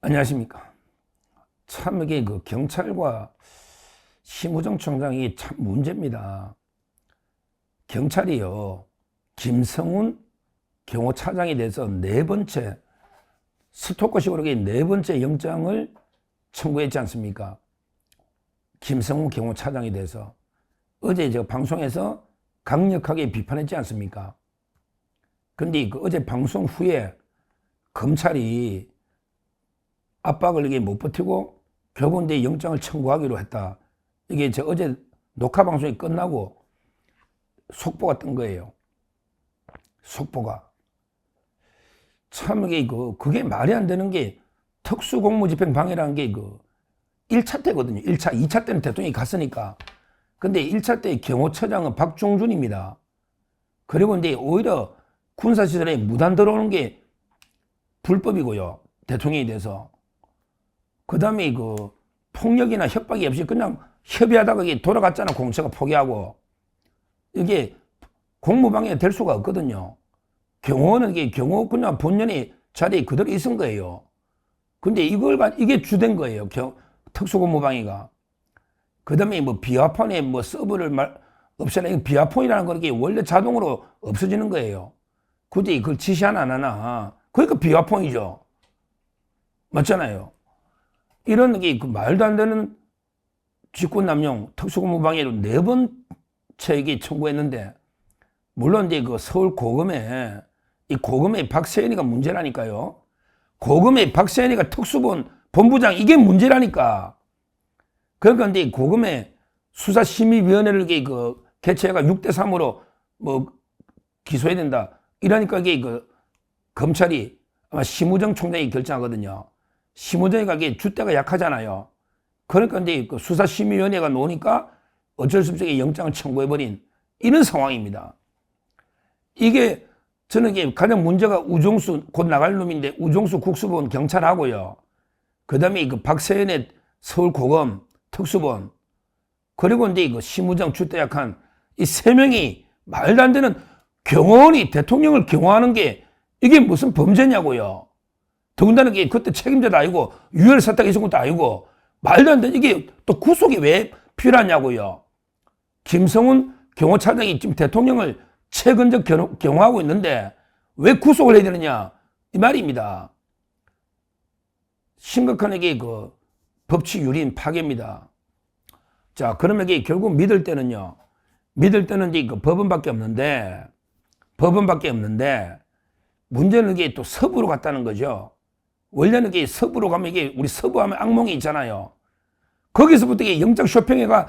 안녕하십니까. 참 이게 그 경찰과 심우정 총장이 참 문제입니다. 경찰이요, 김성훈 경호차장에 대해서 네 번째 스토커식으로 네 번째 영장을 청구했지 않습니까? 김성훈 경호차장에 대해서 어제 저 방송에서 강력하게 비판했지 않습니까? 근데 그 어제 방송 후에 검찰이 압박을 이게 못 버티고 결국 내 영장을 청구하기로 했다. 이게 저 어제 녹화 방송이 끝나고 속보가 뜬 거예요. 속보가. 참 이게 그게 말이 안 되는 게 특수공무집행 방해라는 게 1차 때거든요. 1차, 2차 때는 대통령이 갔으니까. 근데 1차 때 경호처장은 박종준입니다. 그리고 근데 오히려 군사시설에 무단 들어오는 게 불법이고요. 대통령에 대해서. 그 다음에 폭력이나 협박이 없이 그냥 협의하다가 이게 돌아갔잖아. 공처가 포기하고. 이게 공무방해가 될 수가 없거든요. 경호는 경호 그냥 본연의 자리에 그대로 있은 거예요. 근데 이게 주된 거예요. 특수공무방해가. 그 다음에 비화폰에 서버를 없애라. 비화폰이라는 건 원래 자동으로 없어지는 거예요. 굳이 그걸 지시 하나 안 하나. 그러니까 비화폰이죠. 맞잖아요. 이런 게 말도 안 되는 직권남용 특수공무방해로 네 번째 청구했는데, 물론 이제 서울 고검에 이 고검의 박세현이가 문제라니까요. 고검의 박세현이가 특수본 본부장 이게 문제라니까. 그러니까 이제 고검의 수사심의위원회를 개최가 6대3으로 기소해야 된다. 이러니까 이게 검찰이 아마 심우정 총장이 결정하거든요. 심우정이가 줏대가 약하잖아요. 그러니까 이제 수사심의위원회가 놓으니까 어쩔 수 없이 영장을 청구해버린 이런 상황입니다. 이게 저는 가장 문제가 우종수 곧 나갈 놈인데 우종수 국수본 경찰하고요. 그 다음에 박세현의 서울고검 특수본 그리고 이제 심우정 줏대 약한 이 세 명이 말도 안 되는 경호원이 대통령을 경호하는 게 이게 무슨 범죄냐고요. 더군다나 그때 책임자도 아니고 유혈 사탁 있은 것도 아니고 말도 안 되는 이게 또 구속이 왜 필요하냐고요. 김성훈 경호차장이 지금 대통령을 최근적 경호하고 있는데 왜 구속을 해야 되느냐 이 말입니다. 심각한 이게 법치 유린 파괴입니다. 자, 그러면 이게 결국 믿을 때는 이제 법원밖에 없는데 문제는 이게 또 서부로 갔다는 거죠. 원래는 이게 서부로 가면 우리 서부하면 악몽이 있잖아요. 거기서부터 이게 영장 쇼핑회가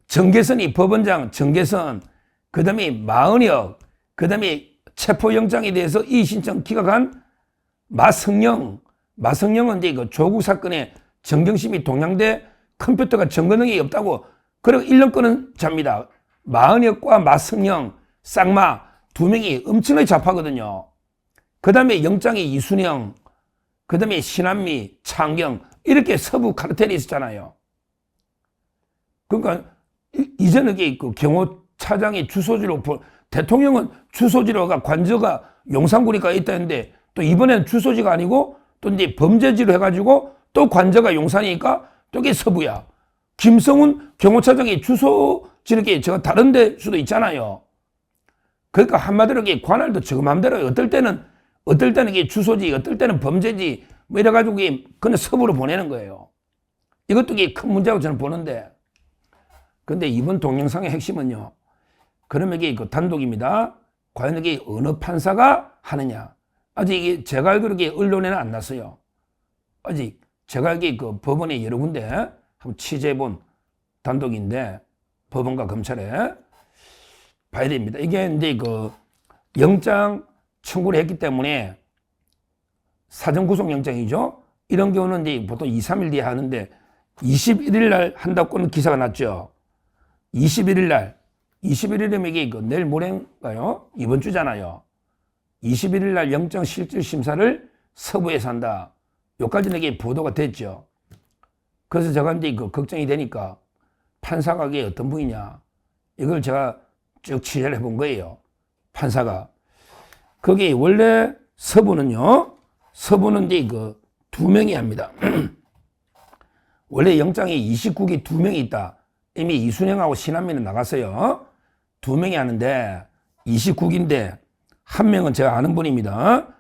정계선이 법원장 정계선, 그 다음에 마은혁, 그 다음에 체포영장에 대해서 이의신청 기각한 마성영은 이제 조국 사건에 정경심이 동양대 컴퓨터가 점거능력이 없다고 그리고 1년 끄는 자입니다. 마은혁과 마성영, 쌍마 두 명이 엄청나게 잡하거든요. 그 다음에 영장이 이순영, 그 다음에 신한미, 창경 이렇게 서부 카르텔이 있었잖아요. 그러니까 이제는 경호차장의 주소지로 대통령은 주소지로가 관저가 용산구니까 있다는데 또 이번에는 주소지가 아니고 또 이제 범죄지로 해가지고 또 관저가 용산이니까 또 이게 서부야. 김성훈 경호차장의 주소지는 제가 다른 데 수도 있잖아요. 그러니까 한마디로 관할도 저 맘대로 어떨 때는 이게 주소지, 어떨 때는 범죄지 이래가지고 그냥 서부로 보내는 거예요. 이것도 큰 문제라고 저는 보는데. 근데 이번 동영상의 핵심은요. 그러면 이게 단독입니다. 과연 이게 어느 판사가 하느냐. 아직 제가 알기로 언론에는 안 났어요. 아직 제가 알기로 법원에 여러 군데 한번 취재해본 단독인데 법원과 검찰에 봐야 됩니다. 이게 이제 영장 청구를 했기 때문에 사전구속영장이죠. 이런 경우는 이제 보통 2, 3일 뒤에 하는데 21일 날 한다고는 기사가 났죠. 21일이면 이게 내일 모레인가요? 이번 주잖아요. 21일 날 영장 실질 심사를 서부에서 한다. 여기까지는 이게 보도가 됐죠. 그래서 제가 이제 걱정이 되니까 판사가 이게 어떤 분이냐. 이걸 제가 쭉 취재를 해본 거예요. 판사가. 거기 원래 서부는 이제 2명이 합니다. 원래 영장이 29기 2명이 있다. 이미 이순영하고 신한민은 나갔어요. 2명이 하는데 29기인데 한 명은 제가 아는 분입니다.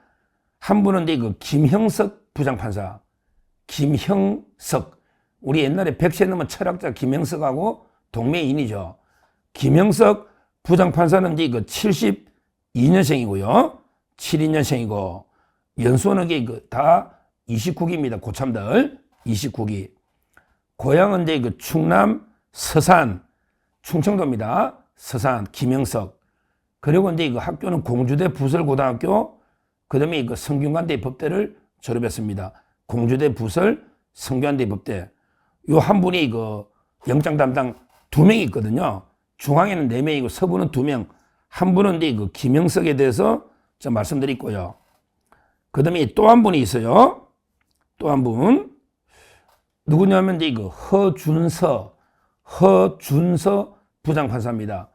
한 분은 그 김형석 부장판사. 김형석. 우리 옛날에 100세 넘은 철학자 김형석하고 동명이인이죠. 김형석 부장판사는 그 72년생이고요. 72년생이고 연수원은 다 29기입니다. 고참들 29기. 고향은 그 충남 서산, 충청도입니다. 서산 김형석. 그리고 그 학교는 공주대 부설고등학교, 그 다음에 성균관대 법대를 졸업했습니다. 공주대 부설, 성균관대 법대. 요 한 분이 영장 담당 2명이 있거든요. 중앙에는 4명이고 서부는 2명. 한 분은 그 김형석에 대해서 제가 말씀드렸고요. 그 다음에 또 한 분이 있어요. 또 한 분. 누구냐면 허준서 부장판사입니다.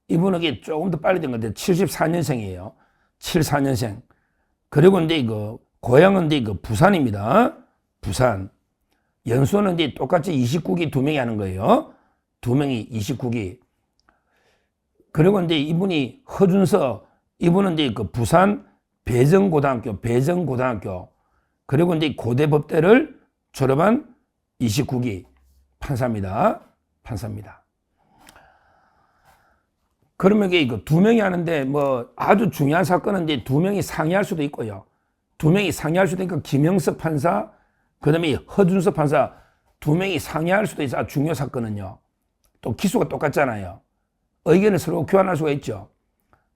이분은 조금 더 빨리 된 건데 74년생이에요. 74년생. 그리고 고향은 부산입니다. 부산. 연수는 똑같이 29기 2명이 하는 거예요. 2명이 29기. 그리고 이분이 허준서, 이분은 부산 배정고등학교. 그리고 고대법대를 졸업한 29기 판사입니다. 그러면 2명이 하는데 뭐 아주 중요한 사건은 2명이 상의할 수도 있고요. 2명이 상의할 수도 있고 김형석 판사, 그 다음에 허준서 판사 2명이 상의할 수도 있어. 아주 중요 사건은요. 또 기수가 똑같잖아요. 의견을 서로 교환할 수가 있죠.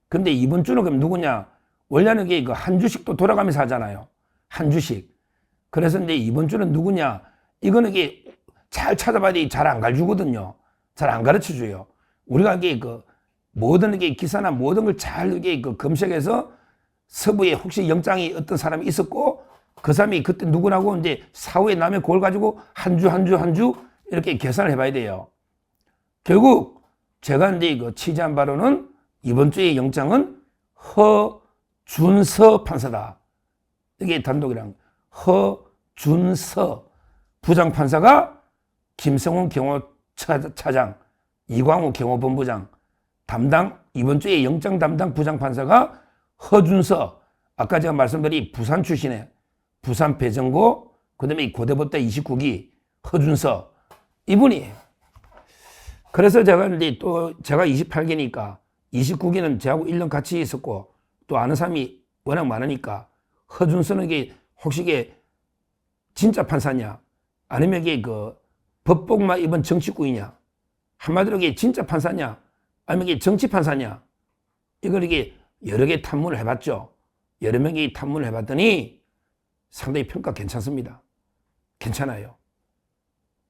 근데 이번 주는 그럼 누구냐? 원래는 한 주씩 또 돌아가면서 하잖아요. 한 주씩. 그래서 이번 주는 누구냐? 이거는 잘 찾아봐야 잘 안 가르쳐주거든요. 잘 안 가르쳐 줘요. 우리가 모든 기사나 모든 걸 잘 검색해서 서부에 혹시 영장이 어떤 사람이 있었고 그 사람이 그때 누구라고 사후에 남의 그걸 가지고 한 주 이렇게 계산을 해봐야 돼요. 결국 제가 취재한 바로는 이번 주의 영장은 허준서 판사다. 이게 단독이랑 허준서 부장판사가 김성훈 경호차장, 이광우 경호본부장 담당, 이번 주에 영장 담당 부장판사가 허준서, 아까 제가 말씀드린 부산 출신의 부산 배정고, 그 다음에 고대법대 29기 허준서, 이분이에요. 그래서 제가 제가 28기니까 29기는 저하고 1년 같이 있었고 또 아는 사람이 워낙 많으니까 허준서는 혹시 진짜 판사냐? 아니면 법복만 입은 정치꾼이냐? 한마디로 진짜 판사냐? 아니면 정치 판사냐? 이걸 여러 개 탐문을 해봤죠. 여러 명이 탐문을 해봤더니 상당히 평가 괜찮습니다. 괜찮아요.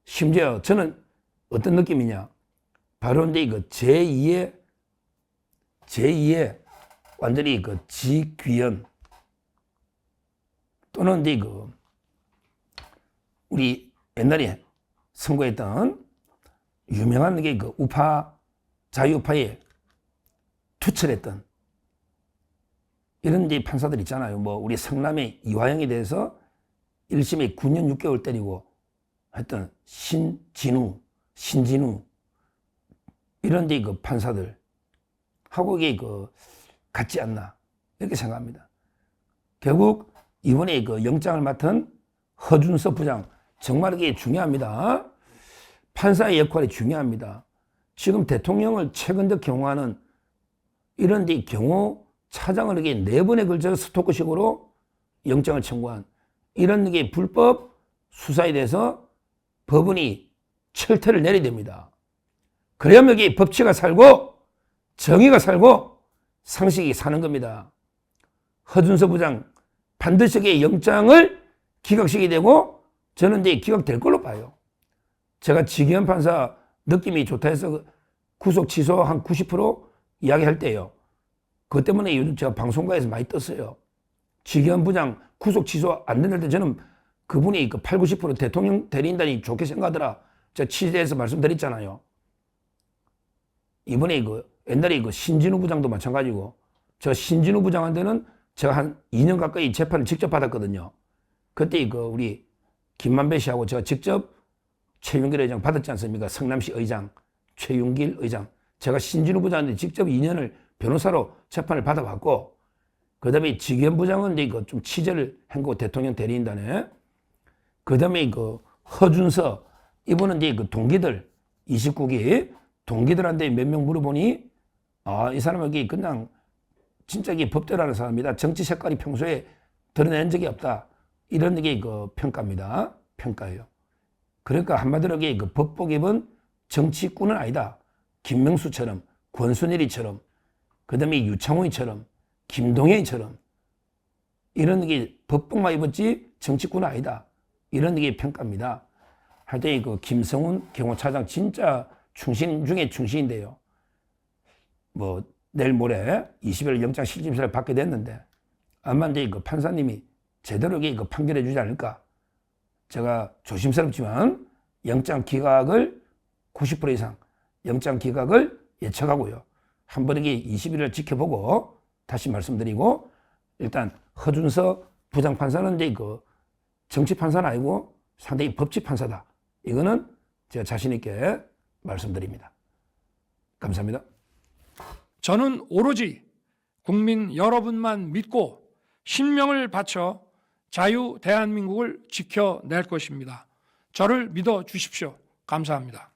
심지어 저는 어떤 느낌이냐? 바로 제2의 완전히 지귀현 또는 우리 옛날에 선거했던 유명한 우파, 자유우파에 투철했던 이런 판사들 있잖아요. 뭐 우리 성남의 이화영에 대해서 1심에 9년 6개월 때리고 했던 신진우 이런 판사들 하고 같지 않나 이렇게 생각합니다. 결국 이번에 영장을 맡은 허준서 부장 정말 이게 중요합니다. 판사의 역할이 중요합니다. 지금 대통령을 최근적 경호하는 이런 경호차장을 4번에 걸쳐서 스토커식으로 영장을 청구한 이런 불법 수사에 대해서 법원이 철퇴를 내려야 됩니다. 그래야만 여기 법치가 살고 정의가 살고 상식이 사는 겁니다. 허준서 부장 반드시 영장을 기각시키게 되고 저는 기각될 걸로 봐요. 제가 지기현 판사 느낌이 좋다 해서 구속 취소 한 90% 이야기할 때요. 그것 때문에 요즘 제가 방송가에서 많이 떴어요. 지기현 부장 구속 취소 안 된다 때 저는 그분이 8, 90% 대통령 대리인단이 좋게 생각하더라. 제가 취재해서 말씀드렸잖아요. 이번에 옛날에 신진우 부장도 마찬가지고 저 신진우 부장한테는 제가 한 2년 가까이 재판을 직접 받았거든요. 그때 우리 김만배 씨하고 제가 직접 최윤길 의장 받았지 않습니까? 성남시 의장, 최윤길 의장. 제가 신진우 부장한테 직접 2년을 변호사로 재판을 받아봤고, 그 다음에 지기현 부장은 좀 취재를 한 거고, 대통령 대리인단에. 그 다음에 허준서, 이분은 동기들, 29기 동기들한테 몇 명 물어보니, 이 사람에게 그냥 진짜 법대로 하는 사람이다. 정치 색깔이 평소에 드러낸 적이 없다. 이런 게 평가입니다. 평가예요. 그러니까 한마디로 법복 입은 정치꾼은 아니다. 김명수처럼, 권순일이처럼, 그 다음에 유창호이처럼, 김동연이처럼, 이런 법복만 입었지 정치꾼은 아니다. 이런 게 평가입니다. 하여튼 김성훈 경호차장 진짜 충신 중에 충신인데요. 내일 모레 20일 영장 실질심사를 받게 됐는데, 아마 판사님이 제대로 판결해 주지 않을까. 제가 조심스럽지만 영장 기각을 90% 이상 영장 기각을 예측하고요. 한번 20일을 지켜보고 다시 말씀드리고, 일단 허준서 부장판사는 정치판사는 아니고 상당히 법치판사다. 이거는 제가 자신 있게 말씀드립니다. 감사합니다. 저는 오로지 국민 여러분만 믿고 신명을 바쳐 자유 대한민국을 지켜낼 것입니다. 저를 믿어 주십시오. 감사합니다.